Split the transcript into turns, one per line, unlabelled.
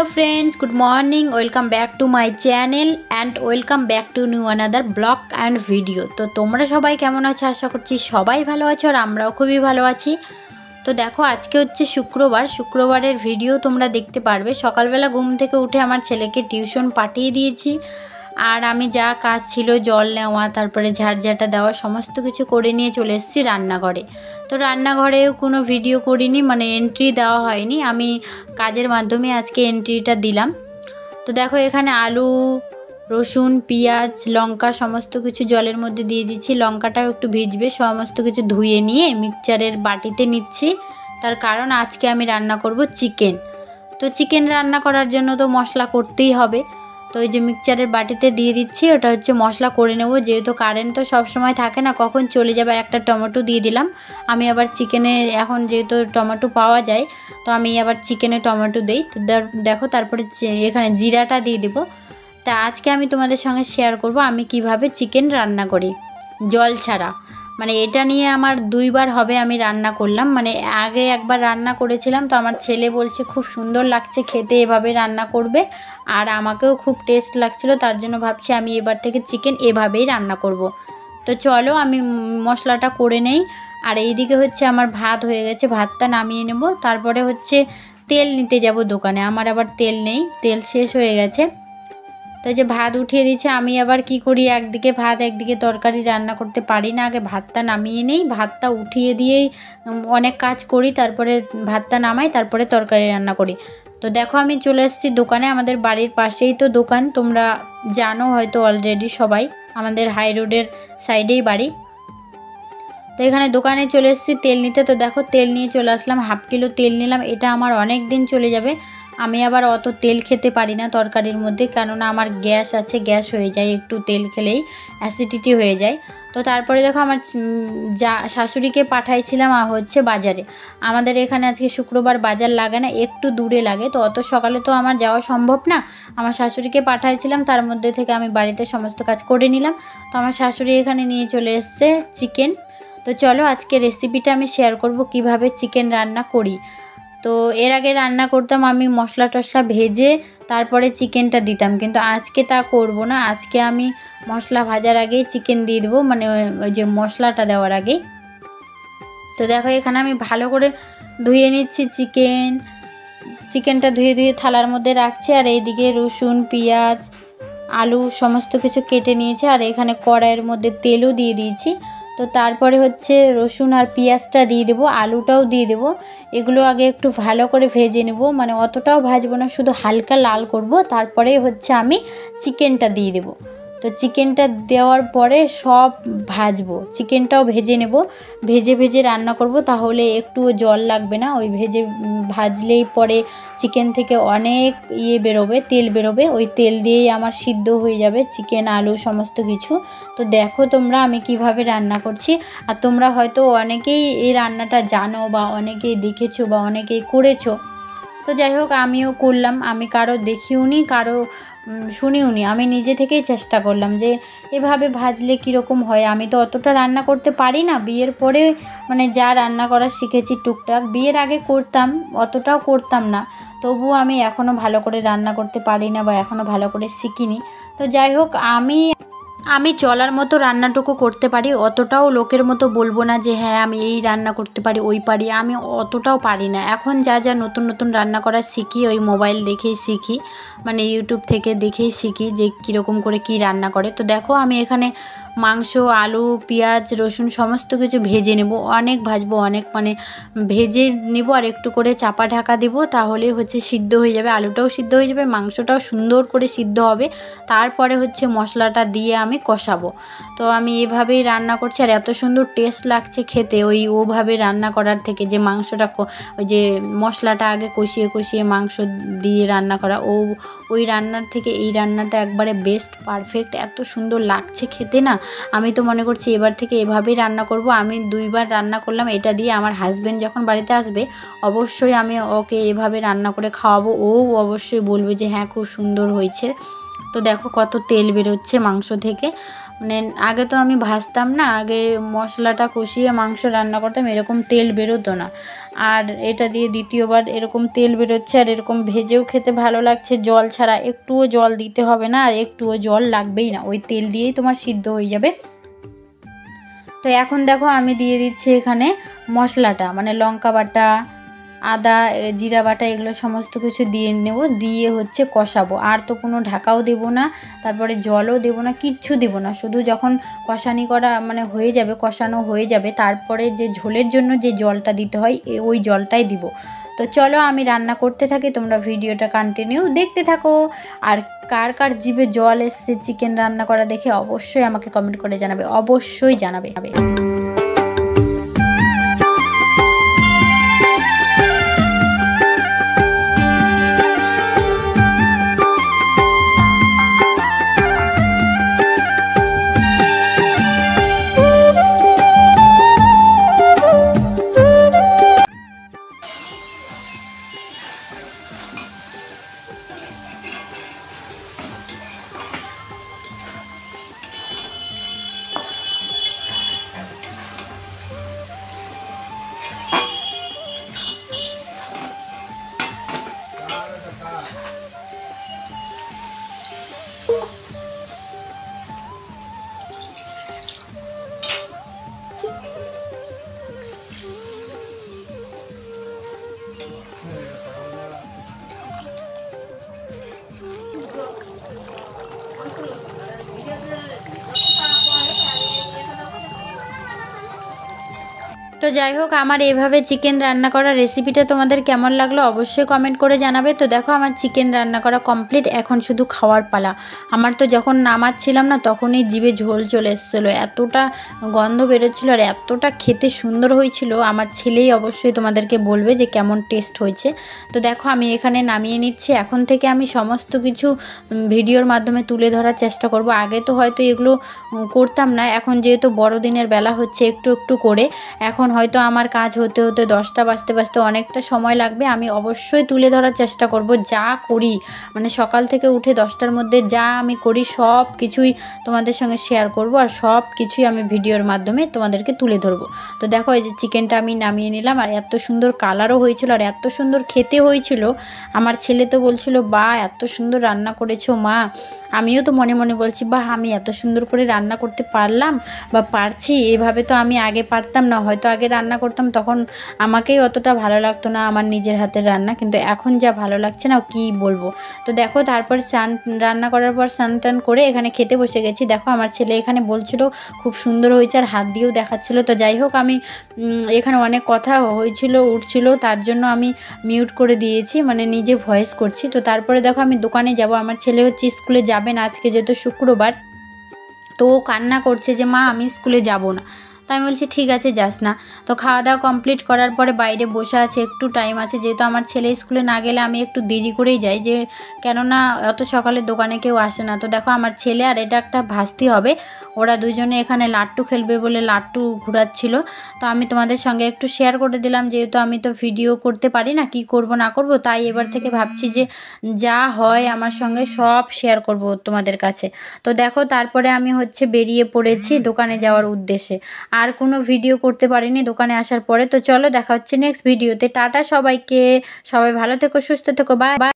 Hello friends, good morning. Welcome back to my channel and welcome back to new another blog and video. तो তোমরা সবাই কেমন আছো? আশা করছি সবাই ভালো আছো আর আমরাও খুবই ভালো আছি। তো দেখো আজকে হচ্ছে শুক্রবারের ভিডিও তোমরা দেখতে পারবে। সকালবেলা ঘুম থেকে উঠে আমার ছেলেকে টিউশন পাঠিয়ে দিয়েছি আর আমি যা কাজ ছিল জল নেওয়া তারপরে ঝাড়ঝাঁটা দেওয়া সমস্ত কিছু করে নিয়ে চলে এসেছি রান্নাঘরে। তো রান্নাঘরেও কোনো ভিডিও করিনি, মানে এন্ট্রি দেওয়া হয়নি, আমি কাজের মাধ্যমে আজকে এন্ট্রিটা দিলাম। তো দেখো এখানে আলু, রসুন, পেঁয়াজ, লঙ্কা সমস্ত কিছু জলের মধ্যে দিয়ে দিচ্ছি। লঙ্কাটাও একটু ভিজবে, সমস্ত কিছু ধুয়ে নিয়ে মিক্সচারের বাটিতে নিচ্ছি। তার কারণ আজকে আমি রান্না করব চিকেন। তো চিকেন রান্না করার জন্য তো মশলা করতেই হবে। তো এই যে মিক্সচারের বাটিতে দিয়ে দিচ্ছি, ওটা হচ্ছে মশলা করে নেব। যেহেতু কারেন্ট তো সব সময় থাকে না, কখন চলে যাবে। একটা টমেটো দিয়ে দিলাম। আমি আবার চিকেনে এখন যেহেতু টমেটো পাওয়া যায় তো আমি আবার চিকেনে টমেটো দেই। তো দেখো তারপরে এখানে জিরাটা দিয়ে দেবো। তা আজকে আমি তোমাদের সঙ্গে শেয়ার করব আমি কিভাবে চিকেন রান্না করি জল ছাড়া। মানে এটা নিয়ে আমার দুইবার হবে আমি রান্না করলাম। মানে আগে একবার রান্না করেছিলাম, তো আমার ছেলে বলছে খুব সুন্দর লাগছে খেতে, এভাবে রান্না করবে। আর আমাকেও খুব টেস্ট লাগছিল, তার জন্য ভাবছি আমি এবার থেকে চিকেন এভাবেই রান্না করব। তো চলো আমি মশলাটা করে নেই। আর এইদিকে হচ্ছে আমার ভাত হয়ে গেছে, ভাতটা নামিয়ে নেব। তারপরে হচ্ছে তেল নিতে যাব দোকানে, আমার আবার তেল নেই, তেল শেষ হয়ে গেছে। তো এই যে ভাত উঠিয়ে দিচ্ছে। আমি আবার কি করি, একদিকে ভাত একদিকে তরকারি রান্না করতে পারি না, আগে ভাতটা নামিয়ে নেই, ভাতটা উঠিয়ে দিয়েই অনেক কাজ করি, তারপরে ভাতটা নামাই, তারপরে তরকারি রান্না করি। তো দেখো আমি চলে এসেছি দোকানে, আমাদের বাড়ির পাশেই তো দোকান, তোমরা জানো হয়তো অলরেডি সবাই, আমাদের হাই রোডের সাইডেই বাড়ি। তো এখানে দোকানে চলে এসেছি তেল নিতে। তো দেখো তেল নিয়ে চলে আসলাম, হাফ কিলো তেল নিলাম। এটা আমার অনেক দিন চলে যাবে। আমি আবার অত তেল খেতে পারি না তরকারির মধ্যে, কেননা আমার গ্যাস আছে, গ্যাস হয়ে যায় একটু তেল খেলেই, অ্যাসিডিটি হয়ে যায়। তো তারপরে দেখো আমার শাশুড়িকে পাঠাইছিলাম হচ্ছে বাজারে। আমাদের এখানে আজকে শুক্রবার বাজার লাগে না, একটু দূরে লাগে, তো অত সকালে তো আমার যাওয়া সম্ভব না। আমার শাশুড়িকে পাঠাইছিলাম, তার মধ্যে থেকে আমি বাড়িতে সমস্ত কাজ করে নিলাম। তো আমার শাশুড়ি এখানে নিয়ে চলে এসছে চিকেন। তো চলো আজকে রেসিপিটা আমি শেয়ার করব কিভাবে চিকেন রান্না করি। তো এর আগে রান্না করতাম আমি মশলা টশলা ভেজে তারপরে চিকেনটা দিতাম, কিন্তু আজকে তা করব না। আজকে আমি মশলা ভাজার আগেই চিকেন দিয়ে দেবো, মানে ওই যে মশলাটা দেওয়ার আগেই। তো দেখো এখানে আমি ভালো করে ধুয়ে নিচ্ছি চিকেনটা ধুয়ে থালার মধ্যে রাখছি। আর এইদিকে রসুন, পেঁয়াজ, আলু সমস্ত কিছু কেটে নিয়েছি। আর এখানে কড়াইয়ের মধ্যে তেলও দিয়ে দিয়েছি। তো তারপরে হচ্ছে রসুন আর পেঁয়াজটা দিয়ে দেবো, আলুটাও দিয়ে দেবো। এগুলো আগে একটু ভালো করে ভেজে নেব, মানে অতটাও ভাজবো না, শুধু হালকা লাল করব। তারপরে হচ্ছে আমি চিকেনটা দিয়ে দেবো। তো চিকেনটা দেওয়ার পরে সব ভাজবো, চিকেনটাও ভেজে নেব, ভেজে রান্না করব, তাহলে একটু জল লাগবে না। ওই ভাজলেই পরে চিকেন থেকে অনেক বেরোবে, তেল বেরোবে, ওই তেল দিয়েই আমার সিদ্ধ হয়ে যাবে চিকেন, আলু সমস্ত কিছু। তো দেখো তোমরা আমি কিভাবে রান্না করছি। আর তোমরা হয়তো অনেকেই এই রান্নাটা জানো বা অনেকেই দেখেছো বা অনেকেই করেছো। তো যাই হোক আমিও করলাম, আমি কারো দেখিও নি, কারো শুনিও নি, আমি নিজে থেকেই চেষ্টা করলাম যে এভাবে ভাজলে কীরকম হয়। আমি তো অতটা রান্না করতে পারি না, বিয়ের পরে মানে যা রান্না করা শিখেছি টুকটাক, বিয়ের আগে করতাম, অতটাও করতাম না। তবুও আমি এখনও ভালো করে রান্না করতে পারি না বা এখনও ভালো করে শিখিনি। তো যাই হোক আমি চলার মতো রান্নাটুকু করতে পারি, অতটাও লোকের মতো বলবো না যে হ্যাঁ আমি এই রান্না করতে পারি ওই পারি, আমি অতটাও পারি না। এখন যা নতুন রান্না করা শিখি ওই মোবাইল দেখেই শিখি, মানে ইউটিউব থেকে দেখেই শিখি যে কীরকম করে কি রান্না করে। তো দেখো আমি এখানে মাংস, আলু, পেঁয়াজ, রসুন সমস্ত কিছু ভেজে নেব, অনেক ভাজবো, অনেক মানে ভেজে নেব। আর একটু করে চাপা ঢাকা দেব, তাহলে হচ্ছে সিদ্ধ হয়ে যাবে, আলুটাও সিদ্ধ হয়ে যাবে, মাংসটাও সুন্দর করে সিদ্ধ হবে। তারপরে হচ্ছে মশলাটা দিয়ে আমি কষাবো। তো আমি এভাবেই রান্না করছি আর এত সুন্দর টেস্ট লাগছে খেতে ওভাবে রান্না করার থেকে, যে মাংসটা ওই যে মশলাটা আগে কষিয়ে মাংস দিয়ে রান্না করা, ওই রান্নার থেকে এই রান্নাটা একবারে বেস্ট, পারফেক্ট, এত সুন্দর লাগছে খেতে না। আমি তো মনে করছি এবার থেকে এভাবেই রান্না করব। আমি দুইবার রান্না করলাম এটা দিয়ে, আমার হাজব্যান্ড যখন বাড়িতে আসবে অবশ্যই আমি ওকে এভাবে রান্না করে খাওয়াবো, ও অবশ্যই বলবে যে হ্যাঁ খুব সুন্দর হয়েছে। তো দেখো কত তেল বেরোচ্ছে মাংস থেকে। মানে আগে তো আমি ভাজতাম না, আগে মশলাটা কষিয়ে মাংস রান্না করতাম, এরকম তেল বেরোতো না। আর এটা দিয়ে দ্বিতীয়বার এরকম তেল বেরোচ্ছে, আর এরকম ভেজেও খেতে ভালো লাগছে, জল ছাড়া। একটুও জল দিতে হবে না, আর একটুও জল লাগবেই না, ওই তেল দিয়েই তোমার সিদ্ধ হয়ে যাবে। তো এখন দেখো আমি দিয়ে দিচ্ছি এখানে মশলাটা, মানে লঙ্কা বাটা, আদা, জিরা বাটা, এগুলো সমস্ত কিছু দিয়ে নেব, দিয়ে হচ্ছে কষাবো। আর তো কোনো ঢাকাও দেবো না, তারপরে জলও দেবো না, কিচ্ছু দেবো না। শুধু যখন কষানি করা মানে হয়ে যাবে, কষানো হয়ে যাবে, তারপরে যে ঝোলের জন্য যে জলটা দিতে হয় ওই জলটাই দিব। তো চলো আমি রান্না করতে থাকি, তোমরা ভিডিওটা কন্টিনিউ দেখতে থাকো। আর কার কার জিভে জল এসছে চিকেন রান্না করা দেখে অবশ্যই আমাকে কমেন্ট করে জানাবে, অবশ্যই জানাবে। তো যাই হোক, আমার এভাবে চিকেন রান্না করা রেসিপিটা তোমাদের কেমন লাগলো অবশ্যই কমেন্ট করে জানাবে। তো দেখো আমার চিকেন রান্না করা কমপ্লিট, এখন শুধু খাওয়ার পালা। আমার তো যখন নামাচ্ছিলাম না তখনই জিভে ঝোল চলে এসেছিলো, এতটা গন্ধ বেরোচ্ছিলো আর এতটা খেতে সুন্দর হয়েছিল। আমার ছেলেই অবশ্যই তোমাদেরকে বলবে যে কেমন টেস্ট হয়েছে। তো দেখো আমি এখানে নামিয়ে নিচ্ছি। এখন থেকে আমি সমস্ত কিছু ভিডিওর মাধ্যমে তুলে ধরার চেষ্টা করব। আগে তো হয়তো এগুলো করতাম না, এখন যেহেতু বড়দিনের বেলা হচ্ছে একটু একটু করে, এখন হয়তো আমার কাজ হতে হতে 10টা বাজতে বাজতে অনেকটা সময় লাগবে। আমি অবশ্যই তুলে ধরার চেষ্টা করব, যা করি মানে সকাল থেকে উঠে 10টার মধ্যে যা আমি করি সব কিছুই তোমাদের সঙ্গে শেয়ার করব, আর সব কিছুই আমি ভিডিওর মাধ্যমে তোমাদেরকে তুলে ধরবো। তো দেখো এই যে চিকেনটা আমি নামিয়ে নিলাম, আর এত সুন্দর কালারও হয়েছিল আর এত সুন্দর খেতে হয়েছিল। আমার ছেলে তো বলছিল, বা এত সুন্দর রান্না করেছো মা। আমিও তো মনে মনে বলছি, বাহ আমি এত সুন্দর করে রান্না করতে পারলাম বা পারছি, এভাবে তো আমি আগে পারতাম না। হয়তো আগে রান্না করতাম তখন আমাকেই অতটা ভালো লাগতো না আমার নিজের হাতের রান্না, কিন্তু এখন যা ভালো লাগছে না কি বলবো। তো দেখো তারপর রান্না করার পর স্নান টান করে এখানে খেতে বসে গেছি। দেখো আমার ছেলে এখানে বলছিল খুব সুন্দর হয়েছে, আর হাত দিয়েও দেখাচ্ছিল। তো যাই হোক আমি এখানে অনেক কথা হয়েছিল উঠছিল, তার জন্য আমি মিউট করে দিয়েছি, মানে নিজে ভয়েস করছি। তো তারপরে দেখো আমি দোকানে যাব, আমার ছেলে হচ্ছে স্কুলে যাবে না আজকে যেহেতু শুক্রবার। তো ও কান্না করছে যে মা আমি স্কুলে যাব না। তাই আমি বলছি ঠিক আছে যাস না। তো খাওয়া দাওয়া কমপ্লিট করার পরে বাইরে বসে আছে, একটু টাইম আছে, যেহেতু আমার ছেলে স্কুলে না গেলে আমি একটু দেরি করেই যাই, যে কেননা অত সকালে দোকানে কেউ আসে না। তো দেখো আমার ছেলে আর এটা একটা ভাস্তি হবে, ওরা দুজনে এখানে লাট্টু খেলবে বলে লাট্টু ঘুরাচ্ছিল। তো আমি তোমাদের সঙ্গে একটু শেয়ার করে দিলাম, যেহেতু আমি তো ভিডিও করতে পারি না, কি করব না করব, তাই এবার থেকে ভাবছি যে যা হয় আমার সঙ্গে সব শেয়ার করব তোমাদের কাছে। তো দেখো তারপরে আমি হচ্ছে বেরিয়ে পড়েছি দোকানে যাওয়ার উদ্দেশ্যে। আর কোনো ভিডিও করতে পারিনি দোকানে আসার পরে। তো চলো দেখা হচ্ছে নেক্সট ভিডিওতে। টাটা সবাইকে, সবাই ভালো থেকো, সুস্থ থেকো, বাই বাই।